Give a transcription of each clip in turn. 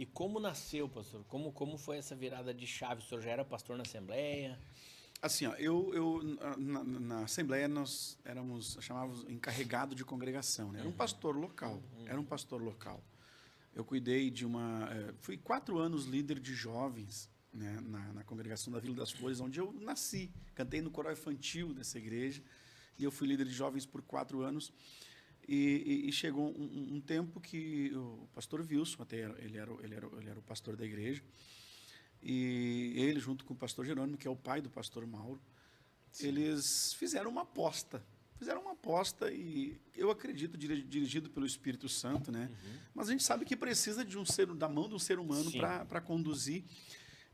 E como nasceu, pastor? Como foi essa virada de chave? O senhor já era pastor na Assembleia? Assim, ó, na Assembleia nós chamávamos encarregado de congregação, né? Era um pastor local, era um pastor local. Eu cuidei de fui 4 anos líder de jovens, né, na congregação da Vila das Flores, onde eu nasci. Cantei no coral infantil dessa igreja e eu fui líder de jovens por 4 anos. E chegou um tempo que o pastor Wilson, até ele era o pastor da igreja, e ele, junto com o pastor Jerônimo, que é o pai do pastor Mauro, sim, eles fizeram uma aposta. Fizeram uma aposta e eu acredito dirigido pelo Espírito Santo, né? Uhum. Mas a gente sabe que precisa da mão de um ser humano para conduzir.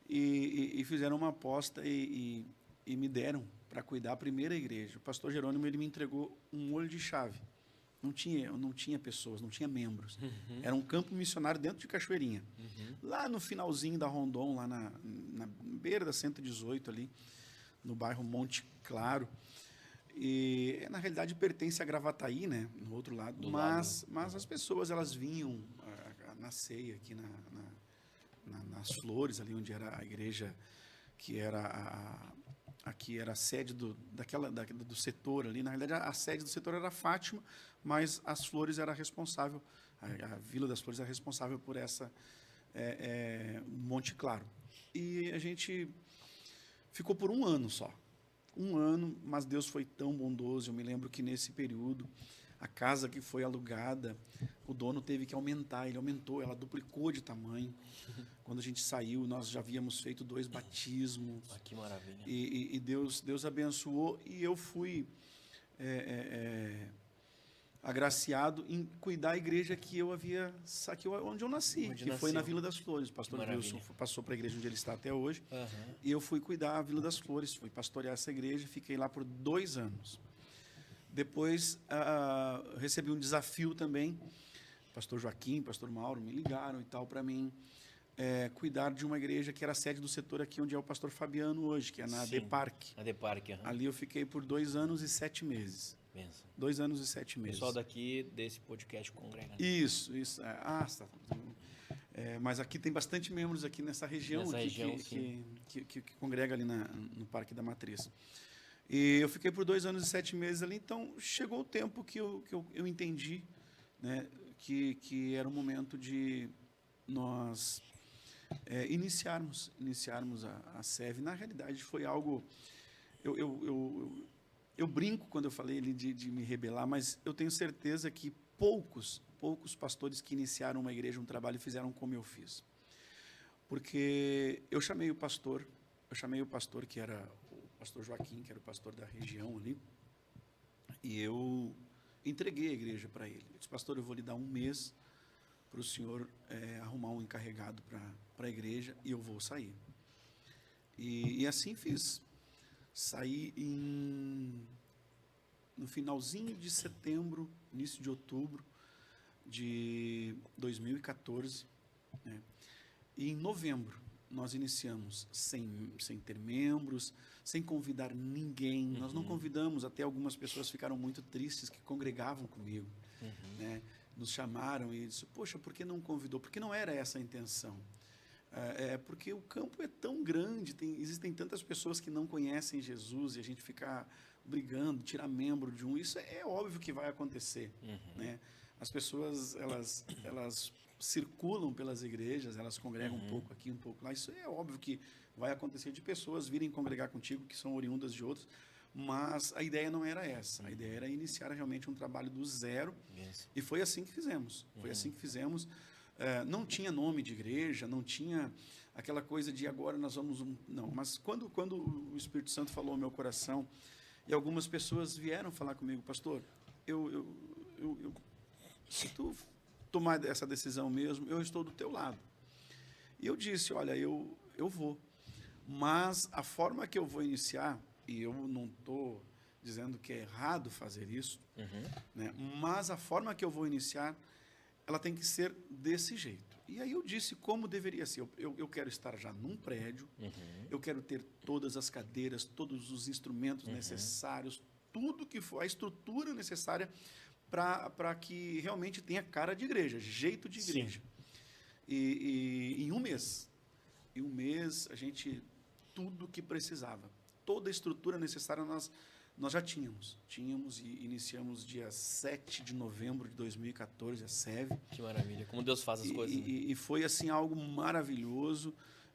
E fizeram uma aposta e me deram para cuidar a primeira igreja. O pastor Jerônimo, ele me entregou um olho de chave. Não tinha pessoas, não tinha membros. Uhum. Era um campo missionário dentro de Cachoeirinha. Uhum. Lá no finalzinho da Rondon, lá na beira da 118 ali, no bairro Monte Claro. E na realidade pertence a Gravataí, né, no outro lado. Mas as pessoas, elas vinham na ceia aqui nas Flores, ali onde era a igreja, que era aqui era a sede do setor ali. Na realidade, a sede do setor era Fátima, mas as Flores era responsável, a Vila das Flores era responsável por essa Monte Claro. E a gente ficou por 1 ano só. 1 ano, mas Deus foi tão bondoso. Eu me lembro que nesse período, a casa que foi alugada, o dono teve que aumentar, ele aumentou, ela duplicou de tamanho. Quando a gente saiu, nós já havíamos feito 2 batismos. Ah, que maravilha. E Deus abençoou, e eu fui agraciado em cuidar da igreja que eu havia onde eu nasci, que foi na Vila das Flores. O pastor Wilson passou para a igreja onde ele está até hoje. Uhum. E eu fui cuidar da Vila das Flores, fui pastorear essa igreja, fiquei lá por 2 anos. Depois recebi um desafio também. Pastor Joaquim, pastor Mauro me ligaram e tal para mim cuidar de uma igreja que era a sede do setor aqui onde é o pastor Fabiano hoje, que é na Deparque. A Deparque, uhum. Ali eu fiquei por 2 anos e 7 meses. Benção. 2 anos e 7 meses. O pessoal daqui desse podcast congrega. Né? Isso. Mas aqui tem bastante membros aqui nessa região, que congrega ali no Parque da Matriz. E eu fiquei por 2 anos e 7 meses ali, então chegou o tempo que eu entendi, né, que era o momento de nós iniciarmos a SEV. Na realidade, foi algo... Eu brinco quando eu falei ali de me rebelar, mas eu tenho certeza que poucos pastores que iniciaram uma igreja, um trabalho, fizeram como eu fiz. Porque eu chamei o pastor que era o pastor Joaquim, que era o pastor da região ali, e eu entreguei a igreja para ele. Eu disse: pastor, eu vou lhe dar 1 mês para o senhor arrumar um encarregado para a igreja e eu vou sair. E assim fiz. Saí no finalzinho de setembro, início de outubro de 2014, né? E em novembro nós iniciamos sem ter membros, sem convidar ninguém. Uhum. Nós não convidamos, até algumas pessoas ficaram muito tristes que congregavam comigo. Uhum. Né? Nos chamaram e disseram: poxa, por que não convidou? Porque não era essa a intenção. Porque o campo é tão grande, existem tantas pessoas que não conhecem Jesus, e a gente ficar brigando, tirar membro de um, isso é óbvio que vai acontecer. Uhum. Né? As pessoas, elas circulam pelas igrejas, elas congregam um pouco aqui, um pouco lá, isso é óbvio que vai acontecer, de pessoas virem congregar contigo, que são oriundas de outros, mas a ideia não era essa. A ideia era iniciar realmente um trabalho do zero. Isso. E foi assim que fizemos. Foi assim que fizemos. Não tinha nome de igreja, não tinha aquela coisa de agora nós vamos... Não, mas quando o Espírito Santo falou ao meu coração, e algumas pessoas vieram falar comigo: pastor, se tu tomar essa decisão mesmo, eu estou do teu lado. E eu disse: olha, eu vou. Mas a forma que eu vou iniciar, e eu não estou dizendo que é errado fazer isso, né, mas a forma que eu vou iniciar, ela tem que ser desse jeito. E aí eu disse como deveria ser. Eu quero estar já num prédio, eu quero ter todas as cadeiras, todos os instrumentos necessários, tudo que for, a estrutura necessária para que realmente tenha cara de igreja, jeito de igreja. Sim. E em um mês, a gente, tudo que precisava, toda a estrutura necessária nós já tínhamos. E iniciamos dia 7 de novembro de 2014, a SEV. Que maravilha, como Deus faz as coisas. Né? E foi assim algo maravilhoso,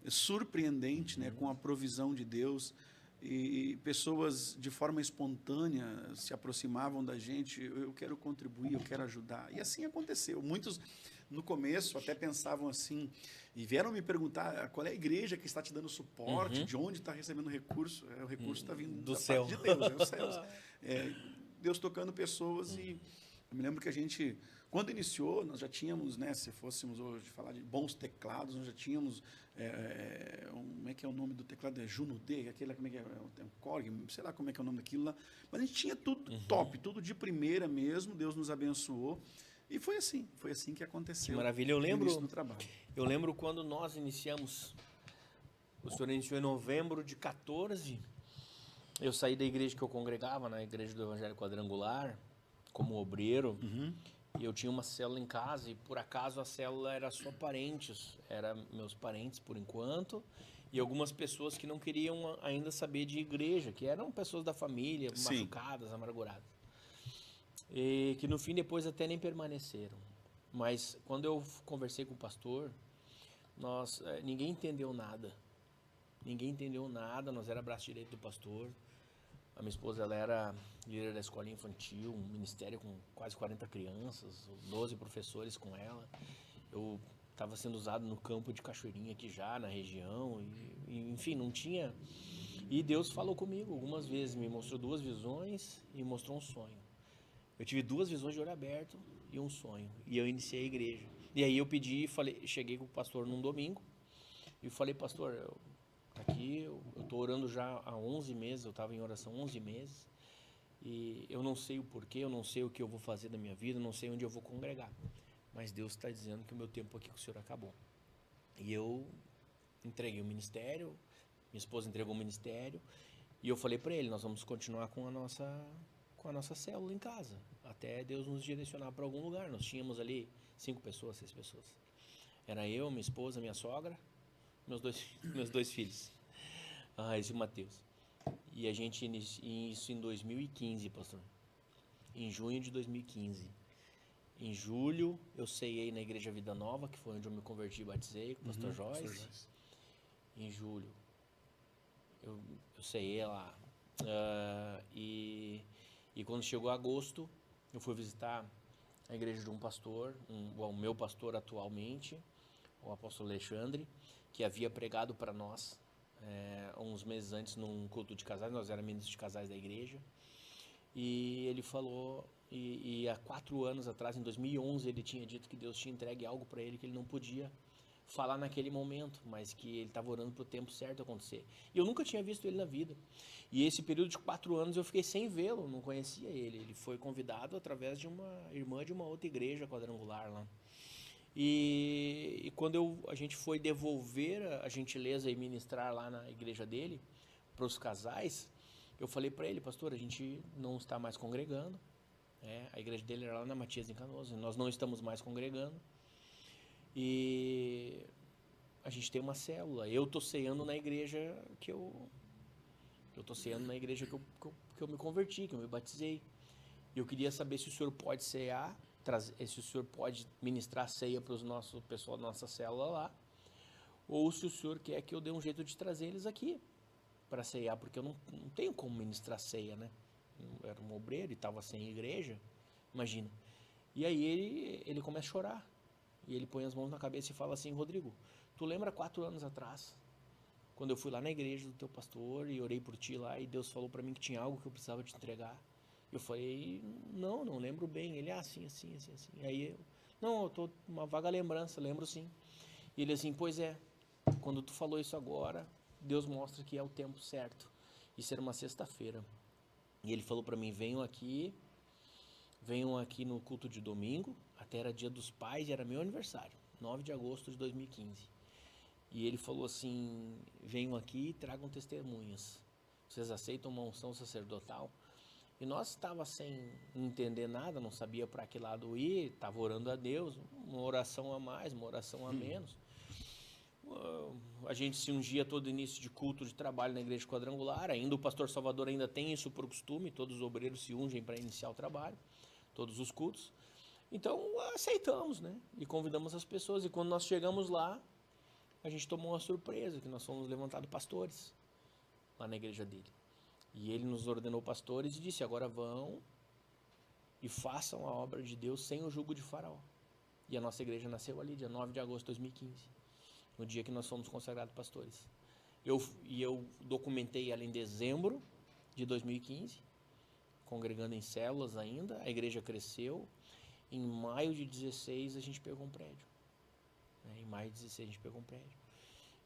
surpreendente, né, com a provisão de Deus. E pessoas de forma espontânea se aproximavam da gente, eu quero contribuir, eu quero ajudar. E assim aconteceu. Muitos, no começo, até pensavam assim, e vieram me perguntar qual é a igreja que está te dando suporte, de onde está recebendo recurso. O recurso está vindo do da céu. parte de Deus, os céus. Deus tocando pessoas. E eu me lembro que a gente, quando iniciou, nós já tínhamos, né, se fôssemos hoje falar de bons teclados, nós já tínhamos, como é que é o nome do teclado? É Juno D, aquele, como é que é? Um Korg, sei lá como é que é o nome daquilo lá. Mas a gente tinha tudo top, tudo de primeira mesmo, Deus nos abençoou. E foi assim que aconteceu. Que maravilha, eu lembro. No trabalho. Eu lembro quando nós iniciamos, o senhor iniciou em novembro de 14, eu saí da igreja que eu congregava, na igreja do Evangelho Quadrangular, como obreiro, e eu tinha uma célula em casa, e por acaso a célula era só parentes, era meus parentes por enquanto, e algumas pessoas que não queriam ainda saber de igreja, que eram pessoas da família, machucadas, amarguradas. E que no fim depois até nem permaneceram. Mas quando eu conversei com o pastor, ninguém entendeu nada. Ninguém entendeu nada, nós era braço direito do pastor. A minha esposa, ela era líder da escola infantil, um ministério com quase 40 crianças, 12 professores com ela. Eu estava sendo usado no campo de Cachoeirinha aqui já, na região, enfim, não tinha... E Deus falou comigo algumas vezes, me mostrou 2 visões e mostrou um sonho. Eu tive 2 visões de olho aberto e um sonho. E eu iniciei a igreja. E aí eu pedi, cheguei com o pastor num domingo e falei, pastor, eu estou orando já há 11 meses, eu estava em oração 11 meses, e eu não sei o porquê, eu não sei o que eu vou fazer da minha vida, não sei onde eu vou congregar. Mas Deus está dizendo que o meu tempo aqui com o senhor acabou. E eu entreguei o ministério, minha esposa entregou o ministério, e eu falei para ele, nós vamos continuar com a nossa célula em casa, até Deus nos direcionar para algum lugar. Nós tínhamos ali 5 pessoas, 6 pessoas. Era eu, minha esposa, minha sogra, meus dois filhos, esse Mateus. E a gente iniciou isso em 2015, pastor. Em junho de 2015. Em julho, eu ceiei na Igreja Vida Nova, que foi onde eu me converti e batizei, com o pastor Joyce. Em julho, eu ceiei lá. E quando chegou agosto, eu fui visitar a igreja de um pastor, o meu pastor atualmente, o apóstolo Alexandre, que havia pregado para nós uns meses antes num culto de casais. Nós éramos ministros de casais da igreja. E ele falou, e há 4 anos atrás, em 2011, ele tinha dito que Deus tinha entregue algo para ele que ele não podia falar naquele momento, mas que ele estava orando para o tempo certo acontecer. E eu nunca tinha visto ele na vida. E esse período de 4 anos eu fiquei sem vê-lo, não conhecia ele. Ele foi convidado através de uma irmã de uma outra igreja quadrangular lá. E quando a gente foi devolver a gentileza e ministrar lá na igreja dele, para os casais, eu falei para ele, pastor, a gente não está mais congregando. A igreja dele era lá na Matias, em Canoas, nós não estamos mais congregando. E a gente tem uma célula. Eu estou ceando na igreja que eu me converti, que eu me batizei. E eu queria saber se o senhor pode cear, se o senhor pode ministrar ceia para o pessoal da nossa célula lá, ou se o senhor quer que eu dê um jeito de trazer eles aqui para ceiar, porque eu não tenho como ministrar ceia, né? Eu era um obreiro e estava sem igreja, imagina. E aí ele começa a chorar. E ele põe as mãos na cabeça e fala assim, Rodrigo, tu lembra 4 anos atrás, quando eu fui lá na igreja do teu pastor e orei por ti lá, e Deus falou para mim que tinha algo que eu precisava te entregar? Eu falei, não lembro bem. Ele, assim. Aí eu tô uma vaga lembrança, lembro sim. E ele assim, pois é, quando tu falou isso agora, Deus mostra que é o tempo certo. Isso era uma sexta-feira. E ele falou para mim, venham aqui no culto de domingo, até era dia dos pais e era meu aniversário, 9 de agosto de 2015. E ele falou assim, venham aqui e tragam testemunhas. Vocês aceitam uma unção sacerdotal? E nós estava sem entender nada, não sabia para que lado ir, estava orando a Deus, uma oração a mais, uma oração a menos. A gente se ungia todo início de culto de trabalho na igreja quadrangular, ainda o pastor Salvador ainda tem isso por costume, todos os obreiros se ungem para iniciar o trabalho, todos os cultos. Então aceitamos, né? E convidamos as pessoas, e quando nós chegamos lá, a gente tomou uma surpresa, que nós fomos levantados pastores lá na igreja dele. E ele nos ordenou pastores e disse, agora vão e façam a obra de Deus sem o jugo de Faraó. E a nossa igreja nasceu ali, dia 9 de agosto de 2015, no dia que nós fomos consagrados pastores. Eu documentei ela em dezembro de 2015, congregando em células ainda, a igreja cresceu. Em maio de 16 a gente pegou um prédio. Em maio de 16 a gente pegou um prédio.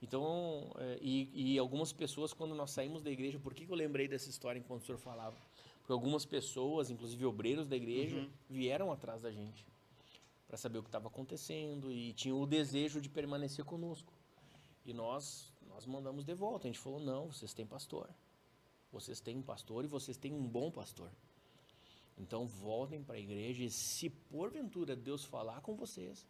Então, e algumas pessoas, quando nós saímos da igreja, por que eu lembrei dessa história enquanto o senhor falava? Porque algumas pessoas, inclusive obreiros da igreja, vieram atrás da gente para saber o que estava acontecendo e tinham o desejo de permanecer conosco. E nós mandamos de volta. A gente falou, não, vocês têm pastor. Vocês têm um pastor e vocês têm um bom pastor. Então voltem para a igreja e se porventura Deus falar com vocês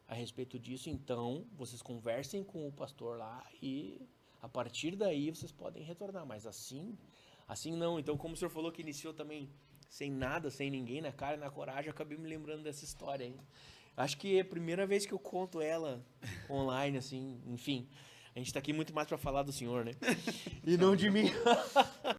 a respeito disso, então vocês conversem com o pastor lá e a partir daí vocês podem retornar, mas assim não. Então, como o senhor falou que iniciou também sem nada, sem ninguém, na cara e na coragem, eu acabei me lembrando dessa história aí. Acho que é a primeira vez que eu conto ela online, assim, enfim. A gente está aqui muito mais para falar do senhor, né? E não de mim.